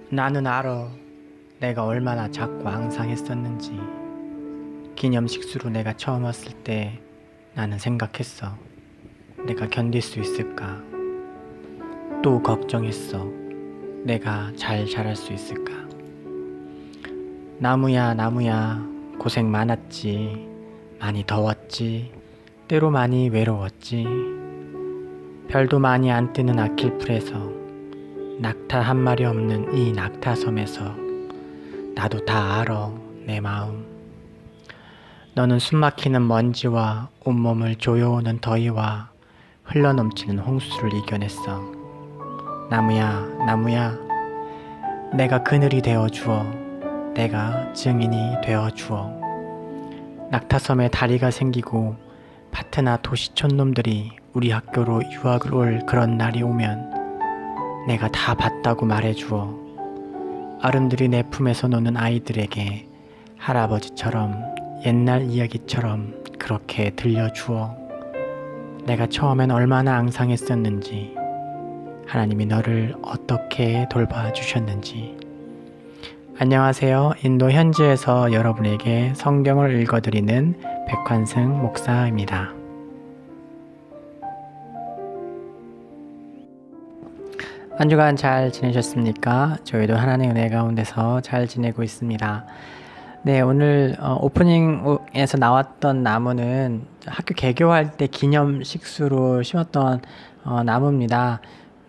나는 알아. 내가 얼마나 작고 앙상했었는지. 기념식수로 내가 처음 왔을 때 나는 생각했어. 내가 견딜 수 있을까? 또 걱정했어. 내가 잘 자랄 수 있을까? 나무야, 나무야, 고생 많았지. 많이 더웠지. 때로 많이 외로웠지. 별도 많이 안 뜨는 아킬풀에서 낙타 한 마리 없는 이 낙타섬에서 나도 다 알아, 내 마음. 너는 숨막히는 먼지와 온몸을 조여오는 더위와 흘러넘치는 홍수를 이겨냈어. 나무야, 나무야, 내가 그늘이 되어주어. 내가 증인이 되어주어. 낙타섬에 다리가 생기고 파트나 도시촌 놈들이 우리 학교로 유학을 올 그런 날이 오면 내가 다 봤다고 말해주어. 아름드리 내 품에서 노는 아이들에게 할아버지처럼 옛날 이야기처럼 그렇게 들려주어. 내가 처음엔 얼마나 앙상했었는지, 하나님이 너를 어떻게 돌봐주셨는지. 안녕하세요. 인도 현지에서 여러분에게 성경을 읽어드리는 백환승 목사입니다. 한 주간 잘 지내셨습니까? 저희도 하나님의 은혜 가운데서 잘 지내고 있습니다. 네, 오늘 오프닝에서 나왔던 나무는 학교 개교할 때 기념식수로 심었던 나무입니다.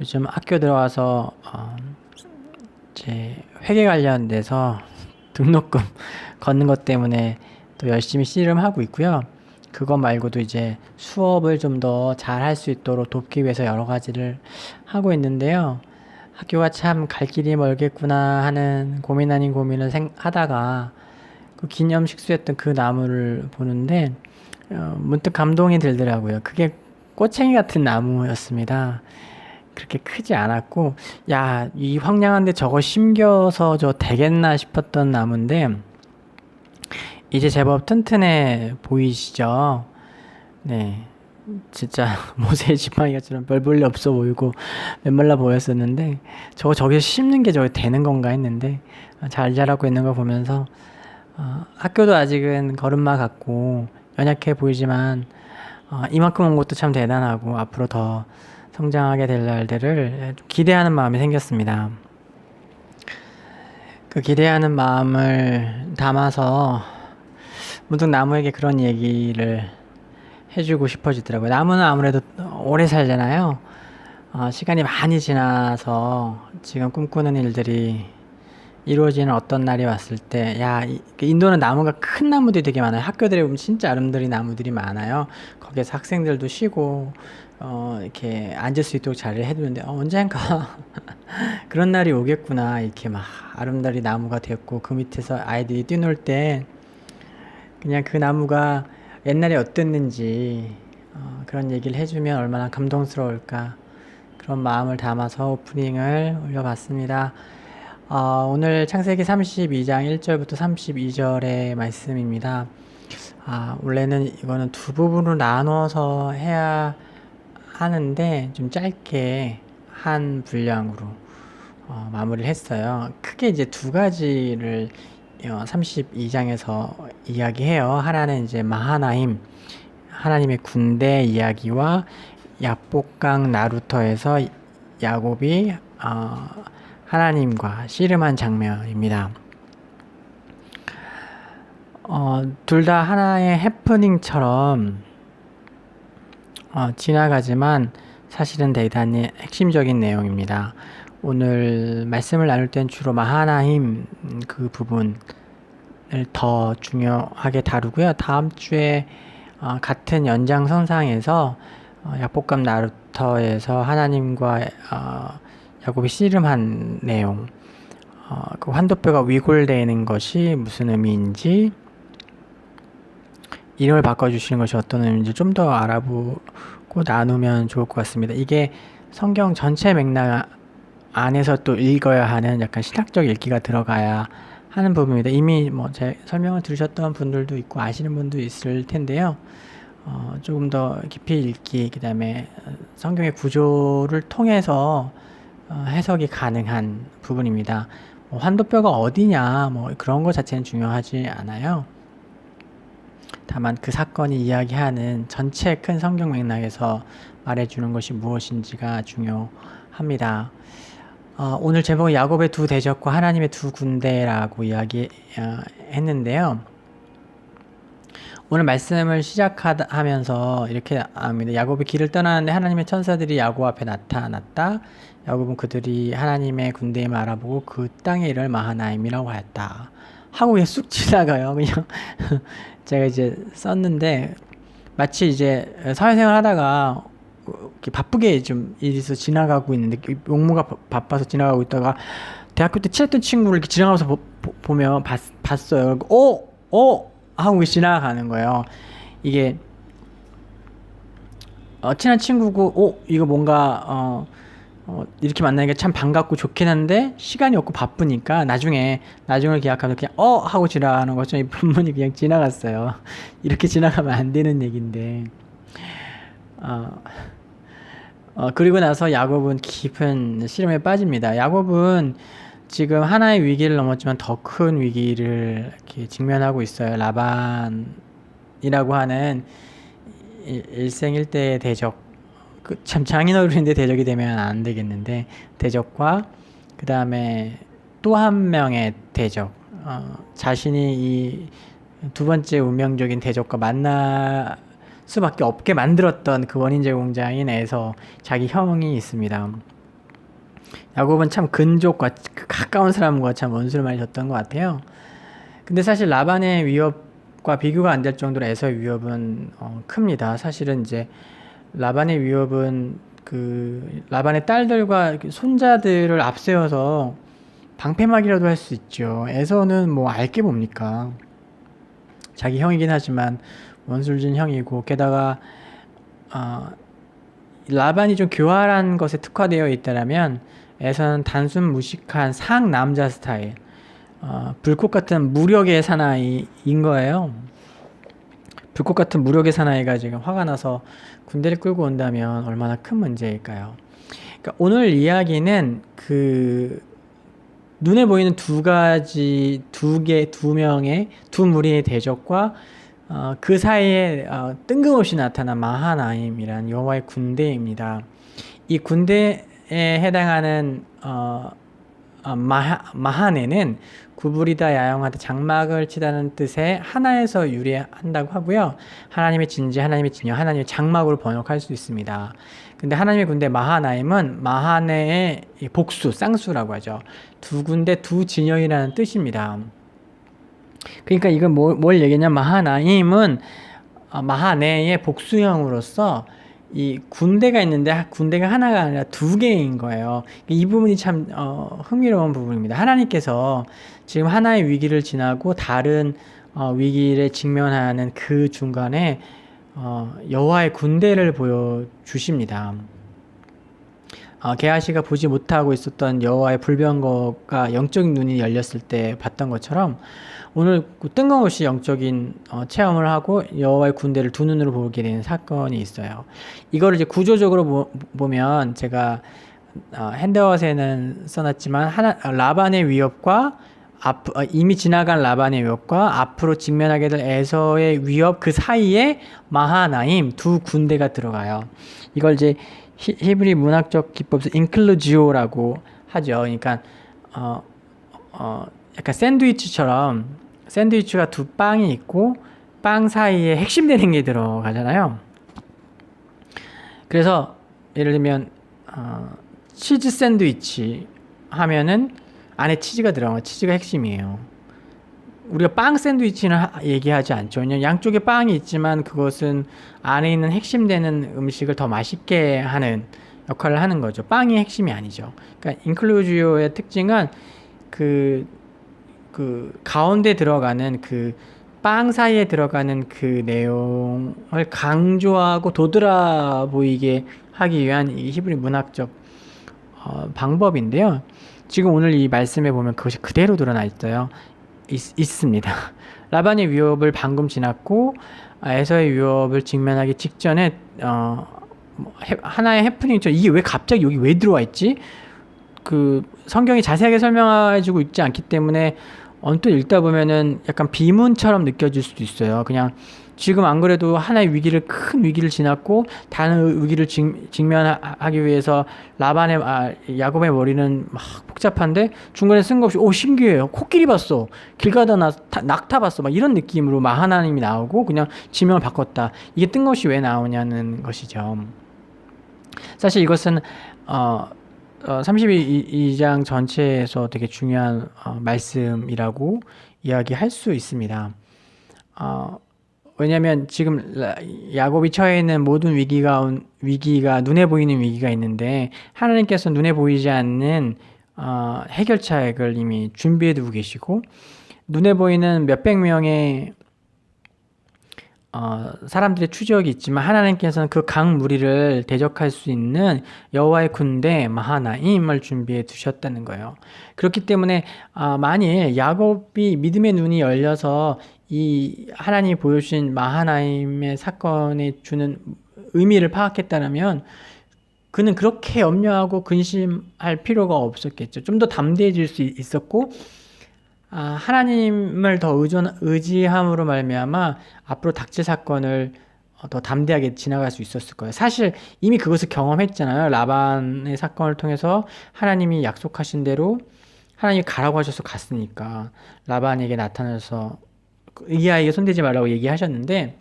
요즘 학교 들어와서 제 회계 관련돼서 등록금 걷는 것 때문에 또 열심히 씨름하고 있고요. 그거 말고도 이제 수업을 좀 더 잘 할 수 있도록 돕기 위해서 여러 가지를 하고 있는데요. 학교가 참 갈 길이 멀겠구나 하는 고민 아닌 고민을 하다가 그 기념식수였던 그 나무를 보는데 문득 감동이 들더라고요. 그게 꼬챙이 같은 나무였습니다. 그렇게 크지 않았고, 야, 이 황량한데 저거 심겨서 저 되겠나 싶었던 나무인데 이제 제법 튼튼해 보이시죠? 네, 진짜 모세의 지팡이처럼 별 볼일 없어 보이고 메말라 보였었는데 저기서 심는 게 저게 되는 건가 했는데 잘 자라고 있는 걸 보면서 학교도 아직은 걸음마 같고 연약해 보이지만 이만큼 온 것도 참 대단하고 앞으로 더 성장하게 될 날들을 좀 기대하는 마음이 생겼습니다. 그 기대하는 마음을 담아서 문득 나무에게 그런 얘기를 해주고 싶어지더라고요. 나무는 아무래도 오래 살잖아요. 시간이 많이 지나서 지금 꿈꾸는 일들이 이루어지는 어떤 날이 왔을 때, 인도는 나무가 큰 나무들이 되게 많아요. 학교들에 보면 진짜 아름드리 나무들이 많아요. 거기에서 학생들도 쉬고 이렇게 앉을 수 있도록 자리를 해두는데 언젠가 그런 날이 오겠구나. 이렇게 막 아름다리 나무가 됐고 그 밑에서 아이들이 뛰놀 때 그냥 그 나무가 옛날에 어땠는지 그런 얘기를 해주면 얼마나 감동스러울까, 그런 마음을 담아서 오프닝을 올려봤습니다. 오늘 창세기 32장 1절부터 32절의 말씀입니다. 원래는 이거는 두 부분으로 나눠서 해야 하는데 좀 짧게 한 분량으로 마무리를 했어요. 크게 이제 두 가지를 32장에서 이야기해요. 하나는 이제 마하나임, 하나님의 군대 이야기와 야복강 나루터에서 야곱이 하나님과 씨름한 장면입니다. 둘 다 하나의 해프닝처럼 지나가지만 사실은 대단히 핵심적인 내용입니다. 오늘 말씀을 나눌 땐 주로 마하나임 그 부분을 더 중요하게 다루고요. 다음 주에 같은 연장선상에서 야복강 나루터에서 하나님과 야곱이 씨름한 내용, 그 환도뼈가 위골되는 것이 무슨 의미인지, 이름을 바꿔주시는 것이 어떤 의미인지 좀 더 알아보고 나누면 좋을 것 같습니다. 이게 성경 전체 맥락 안에서 또 읽어야 하는 약간 신학적 읽기가 들어가야 하는 부분입니다. 이미 제 설명을 들으셨던 분들도 있고 아시는 분도 있을 텐데요. 조금 더 깊이 읽기, 그 다음에 성경의 구조를 통해서 해석이 가능한 부분입니다. 뭐 환도뼈가 어디냐, 뭐 그런 것 자체는 중요하지 않아요. 다만 그 사건이 이야기하는 전체 큰 성경 맥락에서 말해주는 것이 무엇인지가 중요합니다. 오늘 제목은 야곱의 두 대적과 하나님의 두 군대라고 이야기했는데요. 오늘 말씀을 시작하면서 이렇게 합니다. 야곱이 길을 떠나는데 하나님의 천사들이 야곱 앞에 나타났다. 야곱은 그들이 하나님의 군대임을 알아보고 그 땅의 이름을 마하나임이라고 하였다. 하고 그냥 쑥 지나가요. 그냥 제가 이제 썼는데 마치 이제 사회생활 하다가 이렇게 바쁘게 좀 일에서 지나가고 있는데 용무가 바빠서 지나가고 있다가 대학교 때 친했던 친구를 이렇게 지나가면서 보면 봤어요. 하고 지나가는 거예요. 이게 친한 친구고 이거 뭔가 이렇게 만나니까 참 반갑고 좋긴 한데 시간이 없고 바쁘니까 나중을 기약하면 그냥 하고 지나가는 거죠. 이 본문이 그냥 지나갔어요. 이렇게 지나가면 안 되는 얘기인데 그리고 나서 야곱은 깊은 시름에 빠집니다. 야곱은 지금 하나의 위기를 넘었지만 더 큰 위기를 이렇게 직면하고 있어요. 라반이라고 하는 일생일대의 대적, 참 장인어른인데 대적이 되면 안 되겠는데 대적과 그 다음에 또 한 명의 대적, 자신이 이 두 번째 운명적인 대적과 만날 수밖에 없게 만들었던 그 원인 제공자인 에서 자기 형이 있습니다. 야곱은 참 근족과 가까운 사람과 참 원수를 많이 졌던 것 같아요. 근데 사실 라반의 위협과 비교가 안 될 정도로 에서의 위협은 큽니다. 사실은 이제 라반의 위협은 그 라반의 딸들과 손자들을 앞세워서 방패막이라도 할 수 있죠. 에서는 뭐 알게 뭡니까? 자기 형이긴 하지만 원수를 진 형이고 게다가 라반이 좀 교활한 것에 특화되어 있다라면 에서는 단순 무식한 상남자 스타일, 불꽃 같은 무력의 사나이인 거예요. 불꽃 같은 무력의 사나이가 지금 화가 나서 군대를 끌고 온다면 얼마나 큰 문제일까요? 그러니까 오늘 이야기는 그 눈에 보이는 두 명의 두 무리의 대적과 그 사이에 뜬금없이 나타난 마하나임이란 여호와의 군대입니다. 이 군대에 해당하는 마하네는 구부리다, 야영하다, 장막을 치다는 뜻의 하나에서 유래한다고 하고요. 하나님의 진지, 하나님의 진영, 하나님의 장막으로 번역할 수 있습니다. 근데 하나님의 군대 마하나임은 마하네의 복수, 쌍수라고 하죠. 두 군데 두 진영이라는 뜻입니다. 그러니까 이건 뭘 얘기냐면 마하나임은 마하네의 복수형으로서 이 군대가 있는데 군대가 하나가 아니라 두 개인 거예요. 이 부분이 참 흥미로운 부분입니다. 하나님께서 지금 하나의 위기를 지나고 다른 위기를 직면하는 그 중간에 여호와의 군대를 보여주십니다. 게하시가 보지 못하고 있었던 여호와의 불병거가 영적인 눈이 열렸을 때 봤던 것처럼 오늘 뜬금없이 영적인 체험을 하고 여호와의 군대를 두 눈으로 보게 되는 사건이 있어요. 이거를 이제 구조적으로 보면 제가 핸드아웃에는 써놨지만 라반의 위협과 이미 지나간 라반의 위협과 앞으로 직면하게 될 에서의 위협 그 사이에 마하나임 두 군대가 들어가요. 이걸 이제 히브리 문학적 기법에서 인클루지오라고 하죠. 그러니까 약간 샌드위치가 두 빵이 있고 빵 사이에 핵심되는 게 들어가잖아요. 그래서 예를 들면 치즈 샌드위치 하면은 안에 치즈가 들어가면 치즈가 핵심이에요. 우리가 빵 샌드위치는 얘기하지 않죠. 왜냐면 양쪽에 빵이 있지만 그것은 안에 있는 핵심되는 음식을 더 맛있게 하는 역할을 하는 거죠. 빵이 핵심이 아니죠. 그러니까 인클루지오의 특징은 그 가운데 들어가는 그 빵 사이에 들어가는 그 내용을 강조하고 도드라 보이게 하기 위한 이 히브리 문학적 방법인데요. 지금 오늘 이 말씀에 보면 그것이 그대로 드러나 있어요. 있습니다. 라반의 위협을 방금 지났고 에서의 위협을 직면하기 직전에 하나의 해프닝이죠. 이게 왜 갑자기 여기 왜 들어와 있지? 그 성경이 자세하게 설명해주고 있지 않기 때문에 언뜻 읽다 보면은 약간 비문처럼 느껴질 수도 있어요. 그냥 지금 안 그래도 하나의 큰 위기를 지났고 다른 위기를 직면하기 위해서 야곱의 머리는 막 복잡한데 중간에 쓴 거 없이 신기해요. 코끼리 봤어. 길 가다 낙타 봤어. 막 이런 느낌으로 하나님이 나오고 그냥 지명을 바꿨다. 이게 뜬금없이 왜 나오냐는 것이죠. 사실 이것은 32장 전체에서 되게 중요한 말씀이라고 이야기할 수 있습니다. 왜냐하면 지금 야곱이 처해 있는 모든 위기가 눈에 보이는 위기가 있는데 하나님께서 눈에 보이지 않는 해결책을 이미 준비해 두고 계시고 눈에 보이는 몇백 명의 사람들의 추적이 있지만 하나님께서는 그 강무리를 대적할 수 있는 여호와의 군대 마하나임을 준비해 두셨다는 거예요. 그렇기 때문에 만일 야곱이 믿음의 눈이 열려서 이 하나님이 보여주신 마하나임의 사건에 주는 의미를 파악했다면 그는 그렇게 염려하고 근심할 필요가 없었겠죠. 좀 더 담대해질 수 있었고 하나님을 더 의지함으로 말미암아 앞으로 닥칠 사건을 더 담대하게 지나갈 수 있었을 거예요. 사실 이미 그것을 경험했잖아요. 라반의 사건을 통해서 하나님이 약속하신 대로 하나님이 가라고 하셔서 갔으니까 라반에게 나타나서 이 아이에게 손대지 말라고 얘기하셨는데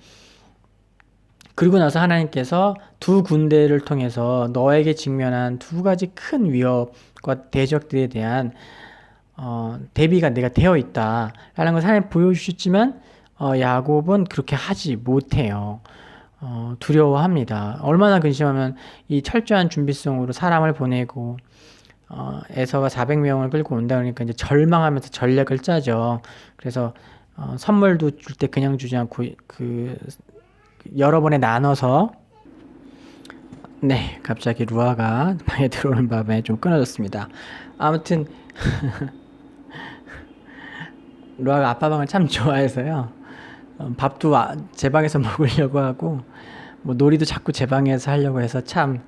그리고 나서 하나님께서 두 군대를 통해서 너에게 직면한 두 가지 큰 위협과 대적들에 대한 대비가 내가 되어 있다 라는 걸 하나님 보여주셨지만 야곱은 그렇게 하지 못해요. 두려워합니다. 얼마나 근심하면 이 철저한 준비성으로 사람을 보내고 에서가 400명을 끌고 온다 그러니까 이제 절망하면서 전략을 짜죠. 그래서 선물도 줄 때 그냥 주지 않고 여러 번에 나눠서 갑자기 루아가 방에 들어오는 바람에 좀 끊어졌습니다. 아무튼 루아가 아빠 방을 참 좋아해서요. 밥도 제 방에서 먹으려고 하고 뭐 놀이도 자꾸 제 방에서 하려고 해서 참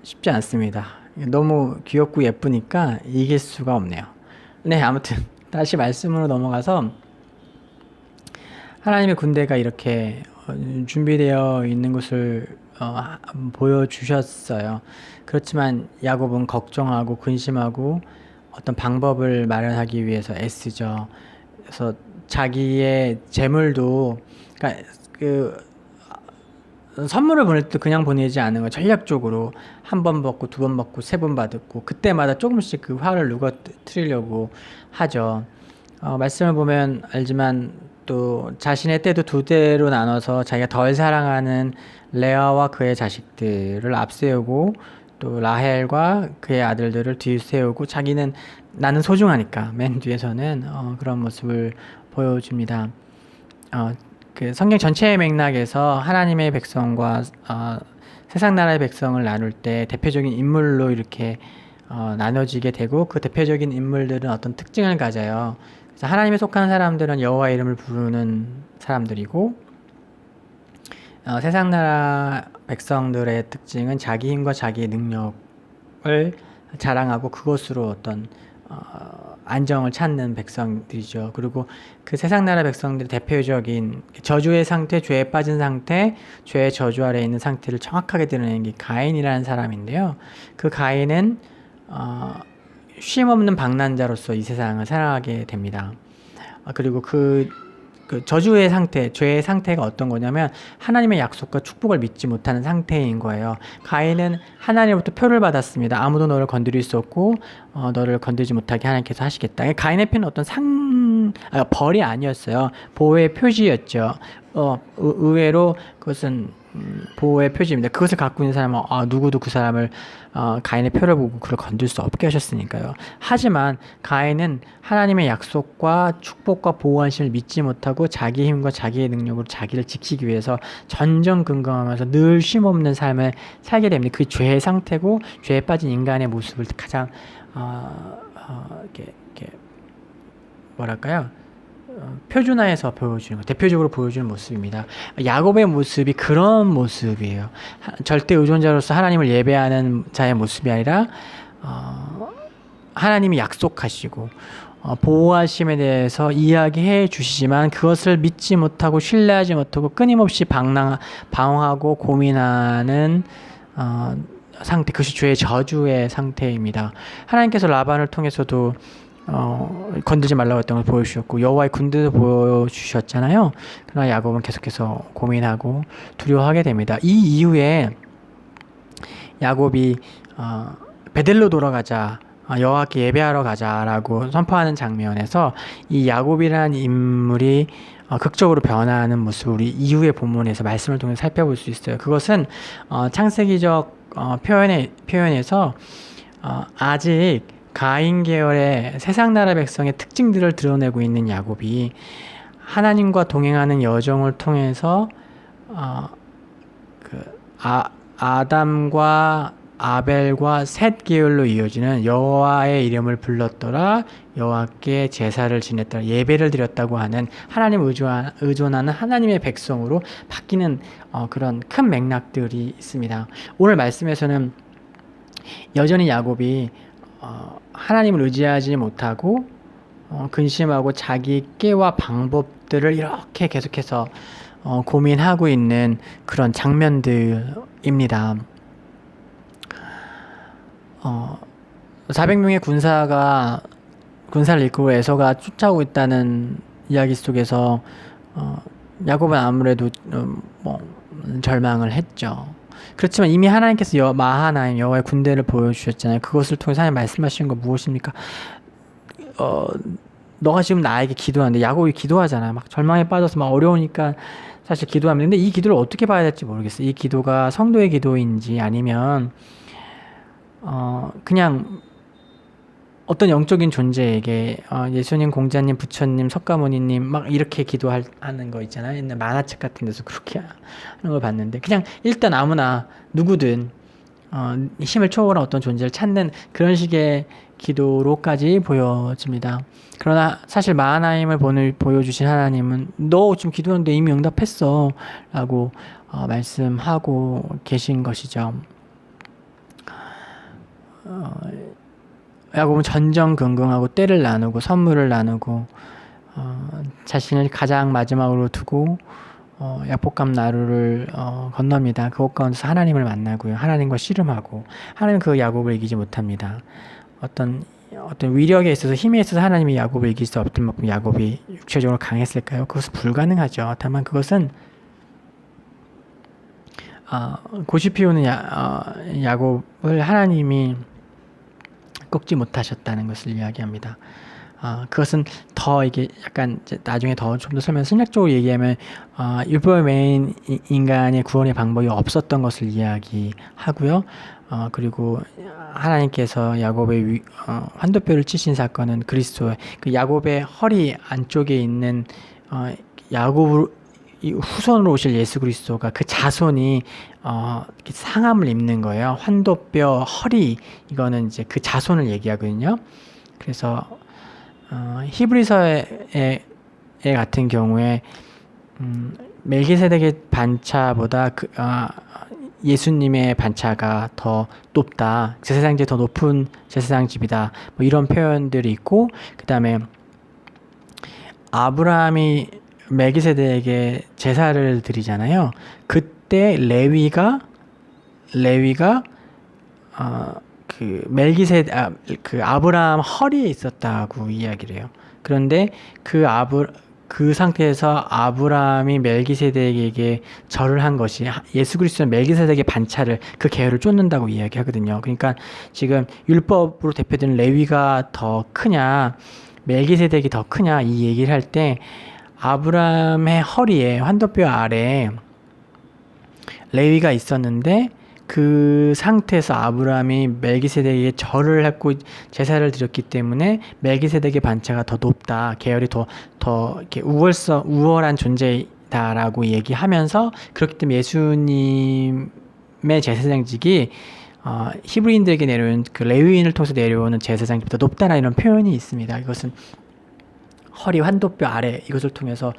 쉽지 않습니다. 너무 귀엽고 예쁘니까 이길 수가 없네요. 아무튼 다시 말씀으로 넘어가서 하나님의 군대가 이렇게 준비되어 있는 것을 보여주셨어요. 그렇지만 야곱은 걱정하고 근심하고 어떤 방법을 마련하기 위해서 애쓰죠. 그래서 자기의 재물도 선물을 보낼 때 그냥 보내지 않은 거 전략적으로 한 번 받고 두 번 받고 세 번 받고 그때마다 조금씩 그 화를 누그러뜨리려고 하죠. 말씀을 보면 알지만 또 자신의 때도 두 대로 나눠서 자기가 덜 사랑하는 레아와 그의 자식들을 앞세우고 또 라헬과 그의 아들들을 뒤세우고 자기는 나는 소중하니까 맨 뒤에서는 그런 모습을 보여줍니다. 그 성경 전체의 맥락에서 하나님의 백성과 세상 나라의 백성을 나눌 때 대표적인 인물로 이렇게 나눠지게 되고 그 대표적인 인물들은 어떤 특징을 가져요. 그래서 하나님에 속한 사람들은 여호와의 이름을 부르는 사람들이고 세상 나라 백성들의 특징은 자기 힘과 자기의 능력을 자랑하고 그것으로 어떤 안정을 찾는 백성들이죠. 그리고 그 세상 나라 백성들의 대표적인 저주의 상태, 죄에 빠진 상태, 죄의 저주 아래에 있는 상태를 정확하게 드러내는 게 가인이라는 사람인데요. 그 가인은 쉼없는 방랑자로서 이 세상을 살아가게 됩니다. 그리고 그 저주의 상태, 죄의 상태가 어떤 거냐면 하나님의 약속과 축복을 믿지 못하는 상태인 거예요. 가인은 하나님으로부터 표를 받았습니다. 아무도 너를 건드릴 수 없고 너를 건들지 못하게 하나님께서 하시겠다. 가인의 표는 어떤 벌이 아니었어요. 보호의 표시였죠. 의외로 그것은 보호의 표시입니다. 그것을 갖고 있는 사람은 누구도 그 사람을 가인의 표를 보고 그를 건들 수 없게 하셨으니까요. 하지만 가인은 하나님의 약속과 축복과 보호하심을 믿지 못하고 자기 힘과 자기의 능력으로 자기를 지키기 위해서 전전긍긍하면서 늘 쉼없는 삶을 살게 됩니다. 그 죄의 상태고 죄에 빠진 인간의 모습을 가장 이렇게 뭐랄까요? 표준화해서 보여주는 거, 대표적으로 보여주는 모습입니다. 야곱의 모습이 그런 모습이에요. 절대 의존자로서 하나님을 예배하는 자의 모습이 아니라 하나님이 약속하시고 보호하심에 대해서 이야기해 주시지만 그것을 믿지 못하고 신뢰하지 못하고 끊임없이 방황하고 고민하는 상태, 그것이 죄의 저주의 상태입니다. 하나님께서 라반을 통해서도 건들지 말라고 했던 걸 보여주셨고 여호와의 군대도 보여주셨잖아요. 그러나 야곱은 계속해서 고민하고 두려워하게 됩니다. 이 이후에 야곱이 베델로 돌아가자, 여호와께 예배하러 가자라고 선포하는 장면에서 이 야곱이라는 인물이 극적으로 변화하는 모습을 우리 이후의 본문에서 말씀을 통해 살펴볼 수 있어요. 그것은 창세기적 표현에서 아직 가인 계열의 세상 나라 백성의 특징들을 드러내고 있는 야곱이 하나님과 동행하는 여정을 통해서 아담과 아벨과 셋 계열로 이어지는 여호와의 이름을 불렀더라, 여호와께 제사를 지냈더라, 예배를 드렸다고 하는 하나님 의존하는 하나님의 백성으로 바뀌는 그런 큰 맥락들이 있습니다. 오늘 말씀에서는 여전히 야곱이 하나님을 의지하지 못하고 근심하고 자기 깨와 방법들을 이렇게 계속해서 고민하고 있는 그런 장면들입니다. 400명의 군사를 이끌고 에서가 쫓아오고 있다는 이야기 속에서 야곱은 아무래도 절망을 했죠. 그렇지만 이미 하나님께서 마하나임 여호와의 군대를 보여주셨잖아요. 그것을 통해서 하나님 말씀하신 건 무엇입니까? 너가 지금 나에게 기도하는데, 야곱이 기도하잖아요. 막 절망에 빠져서 막 어려우니까 사실 기도하면, 근데 이 기도를 어떻게 봐야 될지 모르겠어요. 이 기도가 성도의 기도인지 아니면 그냥 어떤 영적인 존재에게 예수님, 공자님, 부처님, 석가모니님 막 이렇게 기도하는 거 있잖아요. 옛날 만화책 같은 데서 그렇게 하는 걸 봤는데, 그냥 일단 아무나 누구든 힘을 초월한 어떤 존재를 찾는 그런 식의 기도로까지 보여집니다. 그러나 사실 마하나임을 보여주신 하나님은 너 지금 기도하는데 이미 응답했어 라고 말씀하고 계신 것이죠. 야곱은 전전긍긍하고 때를 나누고 선물을 나누고 자신을 가장 마지막으로 두고 약복강 나루를 건넙니다. 그곳 가운데서 하나님을 만나고요. 하나님과 씨름하고, 하나님은 그 야곱을 이기지 못합니다. 어떤 위력에 있어서, 힘에 있어서 하나님이 야곱을 이길 수 없을 만큼 야곱이 육체적으로 강했을까요? 그것은 불가능하죠. 다만 그것은 고시 피우는 야곱을 하나님이 꺾지 못하셨다는 것을 이야기합니다. 그것은 더 이게 약간 나중에 좀 더 설명 생략적으로 얘기하면 율법의 메인 인간의 구원의 방법이 없었던 것을 이야기하고요. 그리고 하나님께서 야곱의 환도뼈를 치신 사건은 그리스도의 그 야곱의 허리 안쪽에 있는 야곱 후손으로 오실 예수 그리스도가 그 자손이 상함을 입는 거예요. 환도뼈, 허리, 이거는 이제 그 자손을 얘기하거든요. 그래서 히브리서에 같은 경우에 멜기세덱의 반차보다 예수님의 반차가 더 높다, 제사장집이 더 높은 제사장집이다, 뭐 이런 표현들이 있고, 그 다음에 아브라함이 멜기세덱에게 제사를 드리잖아요. 그때 레위가 그 아브라함 허리에 있었다고 이야기를 해요. 그런데 그 상태에서 아브라함이 멜기세덱에게 절을 한 것이 예수 그리스도는 멜기세덱의 반차를, 그 계열을 쫓는다고 이야기하거든요. 그러니까 지금 율법으로 대표되는 레위가 더 크냐, 멜기세덱이 더 크냐, 이 얘기를 할 때 아브라함의 허리에, 환도뼈 아래에 레위가 있었는데, 그 상태에서 아브라함이 멜기세덱에게 절을 했고 제사를 드렸기 때문에 멜기세덱의 반차가 더 높다, 계열이 더 이렇게 우월한 존재다라고 얘기하면서, 그렇기 때문에 예수님의 제사장직이 히브리인들에게 내려온 그 레위인을 통해서 내려오는 제사장직보다 높다라는 이런 표현이 있습니다. 이것은 허리 환도뼈 아래 이것을 통해서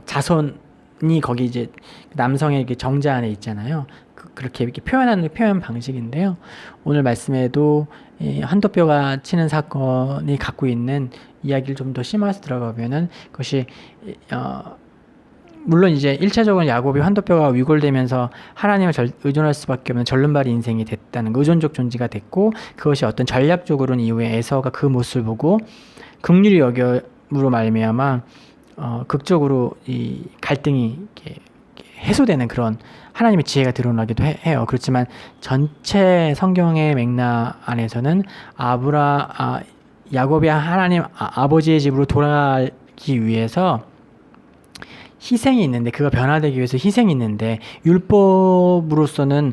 자손이 거기 이제 남성의 정자 안에 있잖아요. 그렇게 이렇게 표현하는 표현 방식인데요. 오늘 말씀에도 이 환도뼈가 치는 사건이 갖고 있는 이야기를 좀 더 심화해서 들어가면은 그것이 물론 이제 1차적으로 야곱이 환도뼈가 위골되면서 하나님을 의존할 수밖에 없는 절름발이 인생이 됐다는 거, 의존적 존재가 됐고, 그것이 어떤 전략적으로는 이후에 에서가 그 모습을 보고 긍휼히 여김으로 말미암아 극적으로 이 갈등이 이렇게 해소되는 그런 하나님의 지혜가 드러나기도 해요. 그렇지만 전체 성경의 맥락 안에서는 야곱이 하나님 아버지의 집으로 돌아가기 위해서 희생이 있는데, 그가 변화되기 위해서 희생이 있는데 율법으로서는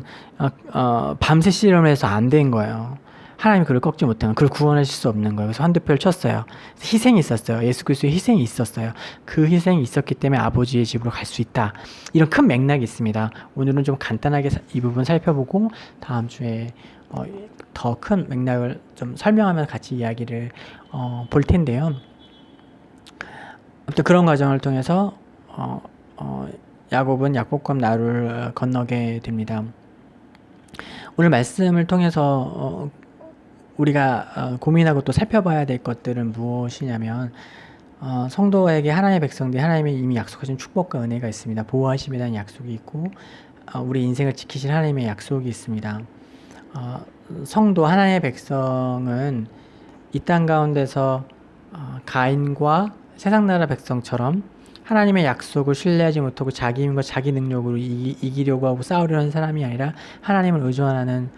밤새 실험을 해서 안 된 거예요. 하나님이 그를 꺾지 못한, 그걸 구원하실 수 없는 거예요. 그래서 환도표를 쳤어요. 희생이 있었어요. 예수 그리스도의 희생이 있었어요. 그 희생이 있었기 때문에 아버지의 집으로 갈 수 있다. 이런 큰 맥락이 있습니다. 오늘은 좀 간단하게 이 부분 살펴보고 다음 주에 더 큰 맥락을 좀 설명하면서 같이 이야기를 볼 텐데요. 아무튼 그런 과정을 통해서 야곱은 약복과 나루를 건너게 됩니다. 오늘 말씀을 통해서 우리가 고민하고 또 살펴봐야 될 것들은 무엇이냐면, 성도에게 하나님의 백성들이 하나님이 이미 약속하신 축복과 은혜가 있습니다. 보호하심에 대한 약속이 있고, 우리 인생을 지키실 하나님의 약속이 있습니다. 성도 하나님의 백성은 이 땅 가운데서 가인과 세상 나라 백성처럼 하나님의 약속을 신뢰하지 못하고 자기 힘과 자기 능력으로 이기려고 하고 싸우려는 사람이 아니라 하나님을 의존하는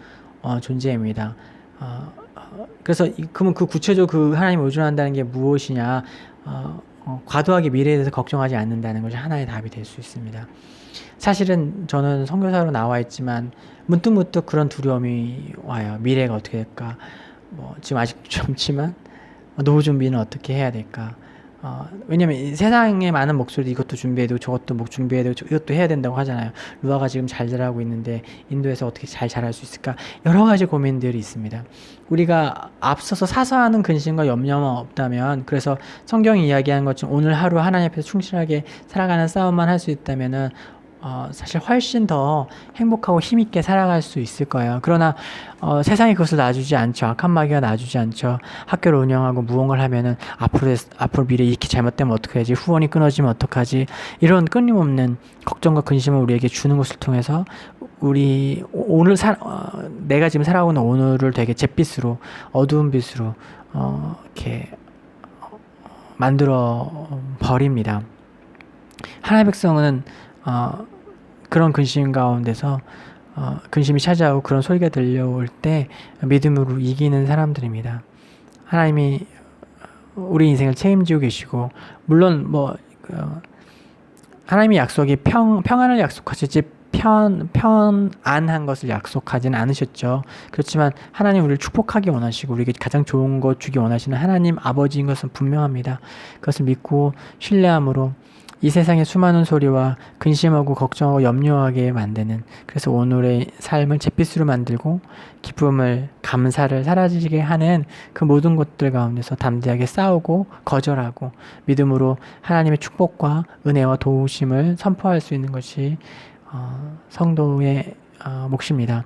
존재입니다. 그래서 그러면 그 구체적으로 그 하나님을 의존한다는 게 무엇이냐? 과도하게 미래에 대해서 걱정하지 않는다는 것이 하나의 답이 될 수 있습니다. 사실은 저는 선교사로 나와 있지만 문득문득 그런 두려움이 와요. 미래가 어떻게 될까? 지금 아직 젊지만 노후 준비는 어떻게 해야 될까? 왜냐면 세상에 많은 목소리도 이것도 준비해야 되고 저것도 준비해야 되고 이것도 해야 된다고 하잖아요. 루아가 지금 잘 자라고 있는데 인도에서 어떻게 잘 자랄 수 있을까? 여러 가지 고민들이 있습니다. 우리가 앞서서 사소하는 근심과 염려만 없다면, 그래서 성경이 이야기하는 것처럼 오늘 하루 하나님 앞에서 충실하게 살아가는 싸움만 할 수 있다면은 사실 훨씬 더 행복하고 힘있게 살아갈 수 있을 거예요. 그러나 세상이 그것을 놔주지 않죠. 악한 마귀가 놔주지 않죠. 학교를 운영하고 무언가를 하면은 앞으로 미래 이렇게 잘못되면 어떡하지? 후원이 끊어지면 어떡하지? 이런 끊임없는 걱정과 근심을 우리에게 주는 것을 통해서 우리 내가 지금 살아가고 있는 오늘을 되게 잿빛으로, 어두운 빛으로 이렇게 만들어 버립니다. 하나님의 백성은 그런 근심 가운데서 근심이 찾아오고 그런 소리가 들려올 때 믿음으로 이기는 사람들입니다. 하나님이 우리 인생을 책임지고 계시고, 물론 하나님의 약속이 평안을 약속하실지 편안한 것을 약속하지는 않으셨죠. 그렇지만 하나님 우리를 축복하기 원하시고 우리에게 가장 좋은 것 주기 원하시는 하나님 아버지인 것은 분명합니다. 그것을 믿고 신뢰함으로 이 세상의 수많은 소리와 근심하고 걱정하고 염려하게 만드는, 그래서 오늘의 삶을 잿빛으로 만들고 기쁨을, 감사를 사라지게 하는 그 모든 것들 가운데서 담대하게 싸우고 거절하고 믿음으로 하나님의 축복과 은혜와 도우심을 선포할 수 있는 것이 성도의 몫입니다.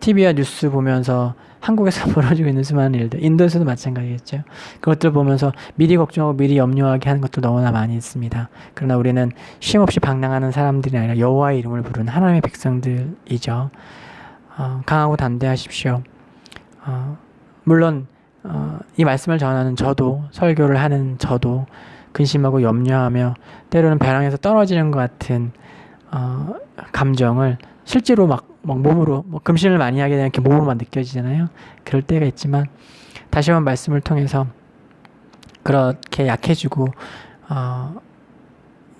TV와 뉴스 보면서 한국에서 벌어지고 있는 수많은 일들, 인도에서도 마찬가지겠죠. 그것들 보면서 미리 걱정하고 미리 염려하게 하는 것도 너무나 많이 있습니다. 그러나 우리는 쉼없이 방랑하는 사람들이 아니라 여호와의 이름을 부르는 하나님의 백성들이죠. 강하고 담대하십시오. 물론 이 말씀을 전하는 저도, 설교를 하는 저도 근심하고 염려하며 때로는 벼랑에서 떨어지는 것 같은 감정을 실제로 막 몸으로 금신을 많이 하게 되면 이렇게 몸으로만 느껴지잖아요. 그럴 때가 있지만 다시 한번 말씀을 통해서 그렇게 약해지고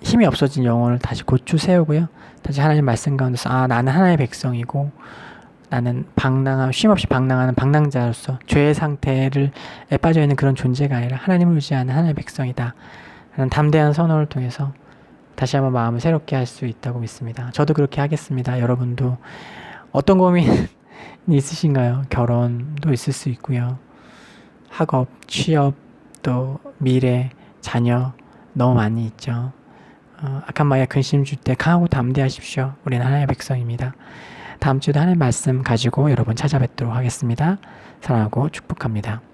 힘이 없어진 영혼을 다시 고추 세우고요. 다시 하나님 말씀 가운데서 나는 하나님의 백성이고 나는 쉼없이 방랑하는 방랑자로서 죄의 상태에 빠져있는 그런 존재가 아니라 하나님을 의지하는 하나님의 백성이다 라는 담대한 선언을 통해서 다시 한번 마음을 새롭게 할 수 있다고 믿습니다. 저도 그렇게 하겠습니다. 여러분도 어떤 고민이 있으신가요? 결혼도 있을 수 있고요. 학업, 취업, 또 미래, 자녀 너무 많이 있죠. 악한 마귀가 근심 줄 때 강하고 담대하십시오. 우리는 하나님의 백성입니다. 다음 주에도 하나님의 말씀 가지고 여러분 찾아뵙도록 하겠습니다. 사랑하고 축복합니다.